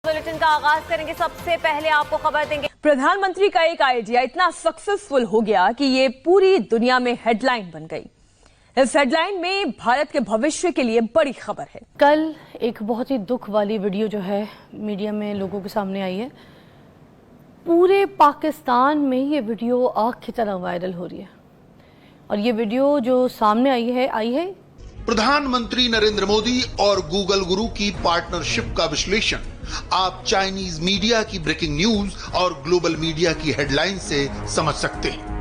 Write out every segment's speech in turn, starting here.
Bulletin का आगाज करेंगे। सबसे पहले आपको खबर देंगे, प्रधानमंत्री का एक आइडिया इतना सक्सेसफुल हो गया कि ये पूरी दुनिया में हेडलाइन बन गई। इस हेडलाइन में भारत के भविष्य के लिए बड़ी खबर है। कल एक बहुत ही दुख वाली वीडियो जो है मीडिया में लोगों के सामने आई है। पूरे पाकिस्तान में ये वीडियो आग की तरह वायरल हो रही है और ये वीडियो जो सामने आई है प्रधानमंत्री नरेंद्र मोदी और गूगल गुरु की पार्टनरशिप का विश्लेषण आप चाइनीज मीडिया की ब्रेकिंग न्यूज और ग्लोबल मीडिया की हेडलाइन से समझ सकते हैं।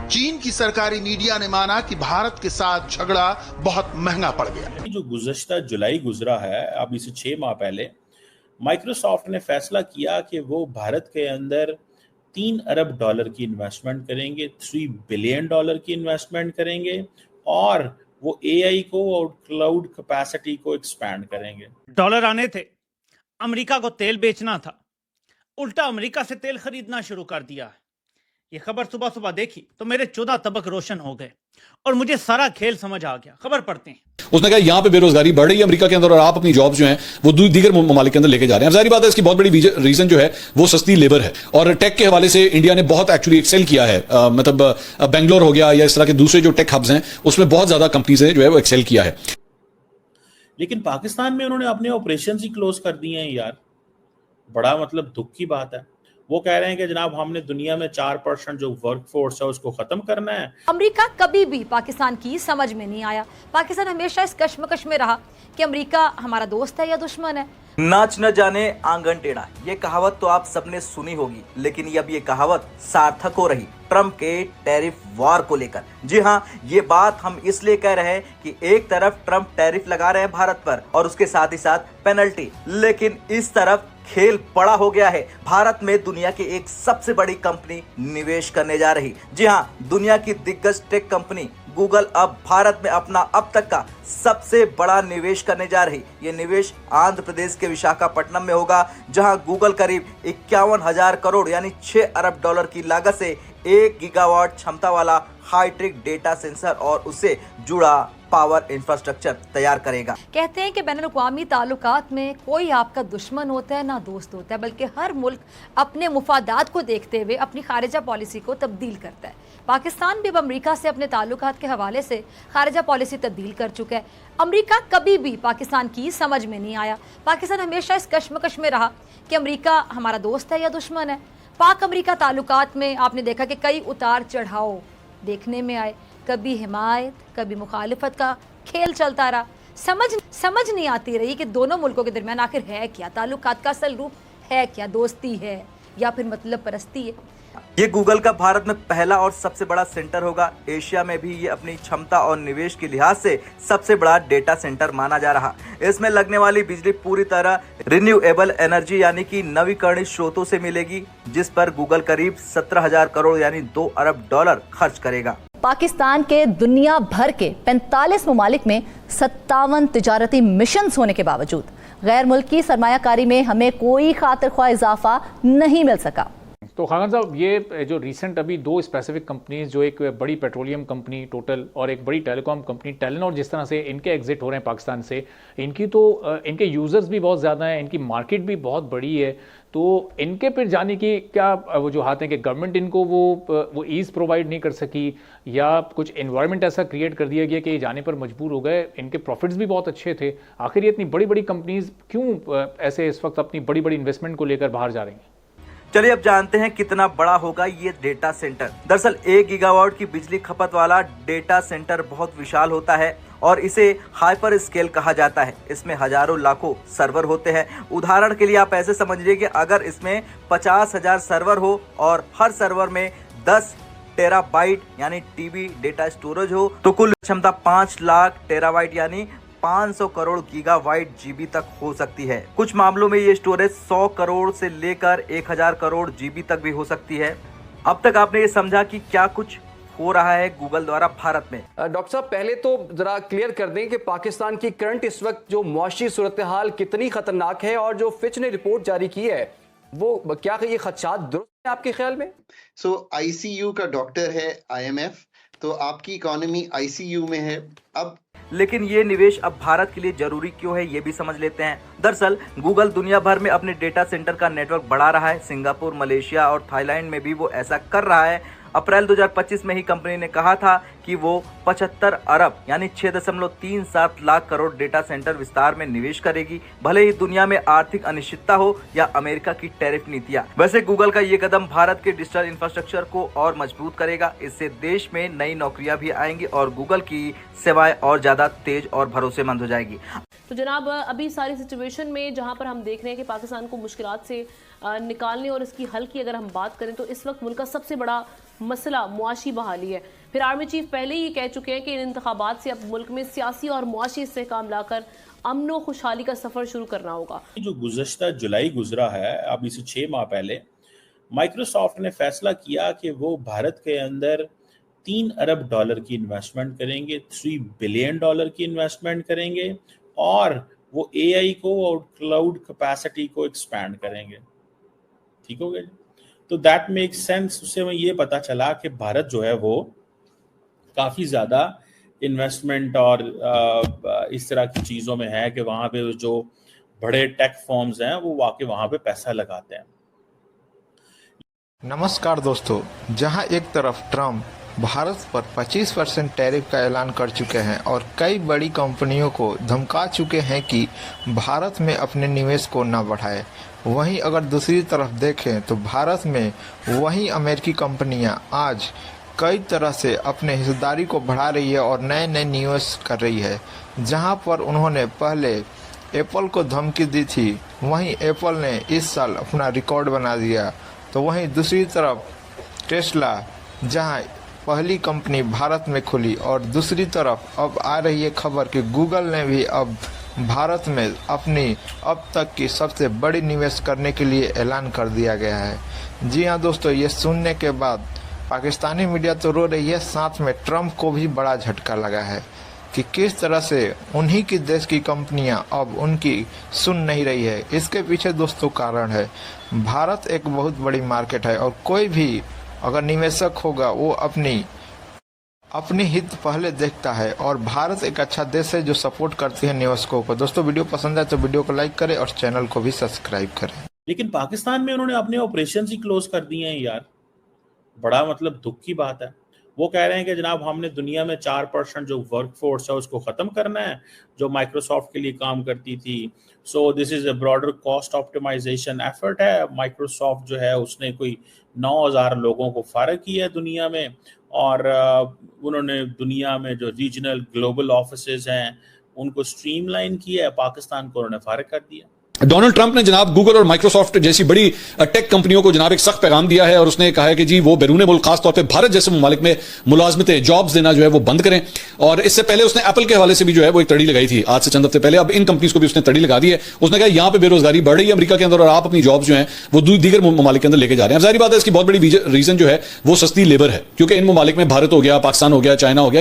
चीन की सरकारी मीडिया ने माना कि भारत के साथ झगड़ा बहुत महंगा पड़ गया। जो गुज़श्ता जुलाई गुजरा है, अभी से 6 माह पहले माइक्रोसॉफ्ट ने फैसला किया कि वो भारत के अंदर $3 अरब की इन्वेस्टमेंट करेंगे, $3 बिलियन की इन्वेस्टमेंट करेंगे और वो एआई को और क्लाउड कैपेसिटी को एक्सपैंड करेंगे। डॉलर आने थे, अमेरिका को तेल बेचना था, उल्टा अमेरिका से तेल खरीदना शुरू कर दिया है। ये खबर सुबह सुबह देखी तो मेरे 14 तबक रोशन हो गए और मुझे सारा खेल समझ आ गया। खबर पढ़ते हैं। उसने कहा यहाँ पे बेरोजगारी बढ़ रही है अमेरिका के अंदर और आप अपनी जॉब जो हैं वो दीगर ममालिक के अंदर लेके जा रहे हैं। जाहिर बात है इसकी बहुत बड़ी रीजन जो है वो सस्ती लेबर है और टेक के हवाले से इंडिया ने बहुत एक्चुअली एक्सेल किया है। मतलब बेंगलोर हो गया या इस तरह के दूसरे जो टेक हब्स हैं उसमें बहुत ज्यादा कंपनीज ने जो है वो एक्सेल किया है। लेकिन पाकिस्तान में उन्होंने अपने ऑपरेशन ही क्लोज कर दिए हैं यार। बड़ा मतलब दुख की बात है। वो कह रहे हैं कि जनाब हमने दुनिया में 4% जो वर्कफोर्स है उसको खत्म करना है। अमेरिका कभी भी पाकिस्तान की समझ में नहीं आया। पाकिस्तान हमेशा इस कश्मकश में रहा कि अमेरिका हमारा दोस्त है या दुश्मन है। नाच न जाने आंगन टेढ़ा, ये कहावत तो आप सबने सुनी होगी, लेकिन अब ये कहावत सार्थक हो रही ट्रम्प के टैरिफ वॉर को लेकर। जी हाँ, ये बात हम इसलिए कह रहे हैं कि एक तरफ ट्रम्प टैरिफ लगा रहे हैं भारत पर और उसके साथ ही साथ पेनल्टी, लेकिन इस तरफ खेल बड़ा हो गया है। भारत में दुनिया की एक सबसे बड़ी कंपनी निवेश करने जा रही। जी हाँ, दुनिया की दिग्गज टेक कंपनी गूगल अब भारत में अपना अब तक का सबसे बड़ा निवेश करने जा रही। ये निवेश आंध्र प्रदेश के विशाखापट्टनम में होगा, जहां गूगल करीब 51,000 करोड़ यानी $6 अरब की लागत से 1 गीगावाट क्षमता वाला हाईटेक डेटा सेंसर और उससे जुड़ा पावर इंफ्रास्ट्रक्चर तैयार करेगा। कहते हैं कि बैनुल-अक़वामी ताल्लुकात में कोई आपका दुश्मन होता है ना दोस्त होता है, बल्कि हर मुल्क अपने मुफादात को देखते हुए अपनी खारिजा पॉलिसी को तब्दील करता है। पाकिस्तान भी अब अमेरिका से अपने ताल्लुकात के हवाले से खारिजा पॉलिसी तब्दील कर चुका है। अमेरिका कभी भी पाकिस्तान की समझ में नहीं आया। पाकिस्तान हमेशा इस कश्मकश में रहा कि अमेरिका हमारा दोस्त है या दुश्मन है। पाक अमेरिका ताल्लुकात में आपने देखा कि कई उतार चढ़ाव देखने में आए, कभी हिमायत कभी मुखालिफत का खेल चलता रहा। समझ नहीं आती रही कि दोनों मुल्कों के दरमियान आखिर है क्या, ताल्लुकात का असल रूप है क्या, दोस्ती है या फिर मतलब परस्ती है। ये गूगल का भारत में पहला और सबसे बड़ा सेंटर होगा। एशिया में भी ये अपनी क्षमता और निवेश के लिहाज से सबसे बड़ा डेटा सेंटर माना जा रहा। इसमें लगने वाली बिजली पूरी तरह रिन्यूएबल एनर्जी यानी कि नवीकरणीय स्रोतों से मिलेगी, जिस पर गूगल करीब 17,000 करोड़ यानी $2 अरब खर्च करेगा। पाकिस्तान के दुनिया भर के 45 ममालिक में 57 तिजारती मिशन होने के बावजूद गैर मुल्की सरमायाकारी में हमें कोई खातिर ख्वाह इजाफा नहीं मिल सका। तो खान साहब, ये जो रिसेंट अभी 2 स्पेसिफिक कंपनीज, जो एक बड़ी पेट्रोलियम कंपनी टोटल और एक बड़ी टेलीकॉम कंपनी टेलेनॉर, जिस तरह से इनके एग्जिट हो रहे हैं पाकिस्तान से, इनके यूज़र्स भी बहुत ज़्यादा हैं, इनकी मार्केट भी बहुत बड़ी है, तो इनके फिर जाने की क्या वजूहात हैं कि गवर्नमेंट इनको वो ईज़ प्रोवाइड नहीं कर सकी या कुछ एनवायरनमेंट ऐसा क्रिएट कर दिया गया कि ये जाने पर मजबूर हो गए? इनके प्रॉफिट्स भी बहुत अच्छे थे। आखिर ये इतनी बड़ी बड़ी कंपनीज क्यों ऐसे इस वक्त अपनी बड़ी बड़ी इन्वेस्टमेंट को लेकर बाहर जा रही हैं? चलिए अब जानते हैं कितना बड़ा होगा ये डेटा सेंटर। दरअसल 1 गीगावाट की बिजली खपत वाला डेटा सेंटर बहुत विशाल होता है और इसे हाइपर स्केल कहा जाता है। इसमें हजारों लाखों सर्वर होते हैं। उदाहरण के लिए आप ऐसे समझिए कि अगर इसमें 50,000 सर्वर हो और हर सर्वर में 10 टेराबाइट यानी टीबी डेटा स्टोरेज हो, तो कुल क्षमता 5 लाख टेराबाइट यानी 500 करोड़ गीगाबाइट जीबी तक हो सकती है। कुछ मामलों में ये स्टोरेज 100 करोड़ से लेकर 1000 करोड़ जीबी तक भी हो सकती है। अब तक आपने ये समझा कि क्या कुछ हो रहा है गूगल द्वारा भारत में। डॉक्टर साहब, पहले तो जरा क्लियर कर दें कि पाकिस्तान की करंट इस वक्त जो मुआशी सूरत हाल कितनी खतरनाक है और जो फिच ने रिपोर्ट जारी की है वो क्या ये खदशात दुरुस्त है आपके ख्याल में? आईसीयू का डॉक्टर है IMF, तो आपकी इकोनॉमी आईसीयू में है अब लेकिन ये निवेश अब भारत के लिए जरूरी क्यों है, ये भी समझ लेते हैं। दरअसल गूगल दुनिया भर में अपने डेटा सेंटर का नेटवर्क बढ़ा रहा है। सिंगापुर, मलेशिया और थाईलैंड में भी वो ऐसा कर रहा है। अप्रैल 2025 में ही कंपनी ने कहा था कि वो 75 अरब यानी 6.37 लाख करोड़ डेटा सेंटर विस्तार में निवेश करेगी, भले ही दुनिया में आर्थिक अनिश्चितता हो या अमेरिका की टैरिफ नीतियां। वैसे गूगल का ये कदम भारत के डिजिटल इंफ्रास्ट्रक्चर को और मजबूत करेगा। इससे देश में नई नौकरियां भी आएंगी और गूगल की सेवाएं और ज्यादा तेज और भरोसेमंद हो जाएगी। तो जनाब, अभी सारी सिचुएशन में जहां पर हम देख रहे हैं कि पाकिस्तान को मुश्किलात से निकालने और इसकी हल की अगर हम बात करें तो इस वक्त मुल्क का सबसे बड़ा मसला मुआशी बहाली है। फिर आर्मी चीफ पहले ही कह चुके हैं कि इन इंतखाबात से अब मुल्क में सियासी और मुआशी इस्तेहकाम लाकर अमन व खुशहाली का सफर शुरू करना होगा। जो गुज़श्ता जुलाई गुजरा है, अभी से 6 माह पहले माइक्रोसॉफ्ट ने फैसला किया कि वो भारत के अंदर $3 अरब की इन्वेस्टमेंट करेंगे, $3 बिलियन की इन्वेस्टमेंट करेंगे और वो AI को और क्लाउड कैपेसिटी को एक्सपैंड करेंगे। ठीक हो गया? तो दैट मेक सेंस। उससे हमें ये पता चला कि भारत जो है वो काफ़ी ज़्यादा इन्वेस्टमेंट और इस तरह की चीज़ों में है कि वहाँ पे जो बड़े टेक फर्म्स हैं वो वाकई वहाँ पे पैसा लगाते हैं। नमस्कार दोस्तों, जहां एक तरफ ट्रम्प भारत पर 25% टैरिफ का ऐलान कर चुके हैं और कई बड़ी कंपनियों को धमका चुके हैं कि भारत में अपने निवेश को न बढ़ाए, वहीं अगर दूसरी तरफ देखें तो भारत में वही अमेरिकी कंपनियां आज कई तरह से अपने हिस्सेदारी को बढ़ा रही है और नए नए निवेश कर रही है। जहां पर उन्होंने पहले एप्पल को धमकी दी थी, वहीं एप्पल ने इस साल अपना रिकॉर्ड बना दिया। तो वहीं दूसरी तरफ टेस्ला, जहां पहली कंपनी भारत में खुली, और दूसरी तरफ अब आ रही है खबर कि गूगल ने भी अब भारत में अपनी अब तक की सबसे बड़ी निवेश करने के लिए ऐलान कर दिया गया है। जी हाँ दोस्तों, ये सुनने के बाद पाकिस्तानी मीडिया तो रो रही है, साथ में ट्रम्प को भी बड़ा झटका लगा है कि किस तरह से उन्हीं की देश की कंपनियां अब उनकी सुन नहीं रही है। इसके पीछे दोस्तों कारण है, भारत एक बहुत बड़ी मार्केट है और कोई भी अगर निवेशक होगा वो अपनी हित पहले देखता है, और भारत एक अच्छा देश है जो सपोर्ट करती है निवेशकों को। दोस्तों वीडियो पसंद आए तो वीडियो को लाइक करें और चैनल को भी सब्सक्राइब करें। लेकिन पाकिस्तान में उन्होंने अपने ऑपरेशन ही क्लोज कर दिए हैं यार, बड़ा मतलब दुख की बात है। वो कह रहे हैं कि जनाब हमने दुनिया में 4% जो वर्कफोर्स है उसको ख़त्म करना है जो माइक्रोसॉफ्ट के लिए काम करती थी। So this is a broader cost optimisation effort है। माइक्रोसॉफ्ट जो है उसने कोई 9,000 लोगों को फारग किया है दुनिया में, और उन्होंने दुनिया में जो रीजनल ग्लोबल ऑफिसेज हैं उनको स्ट्रीमलाइन किया है। पाकिस्तान को उन्होंने फारग कर दिया। डोनाल्ड ट्रंप ने जनाब गूगल और माइक्रोसॉफ्ट जैसी बड़ी टेक कंपनियों को जनाब एक सख्त पैगाम दिया है और उसने कहा है कि जी वो बैरून मुल्क खासतौर पे भारत जैसे ममालिक में मुलाजमतें, जॉब्स देना जो है वो बंद करें। और इससे पहले उसने एप्पल के हवाले से भी जो है वो एक तड़ी लगाई थी आज से चंद हफ्ते पहले। अब इन कंपनीज को भी उसने तड़ी लगा दी है। उसने कहा यहाँ पे बेरोजगारी बढ़ रही है अमेरिका के अंदर और आप अपनी जॉब्स जो है वो दीगर ममालिक के अंदर लेके जा रहे हैं। जाहिर बात है इसकी बहुत बड़ी रीजन जो है वो सस्ती लेबर है, क्योंकि इन ममालिक में भारत हो गया, पाकिस्तान हो गया, चाइना हो गया,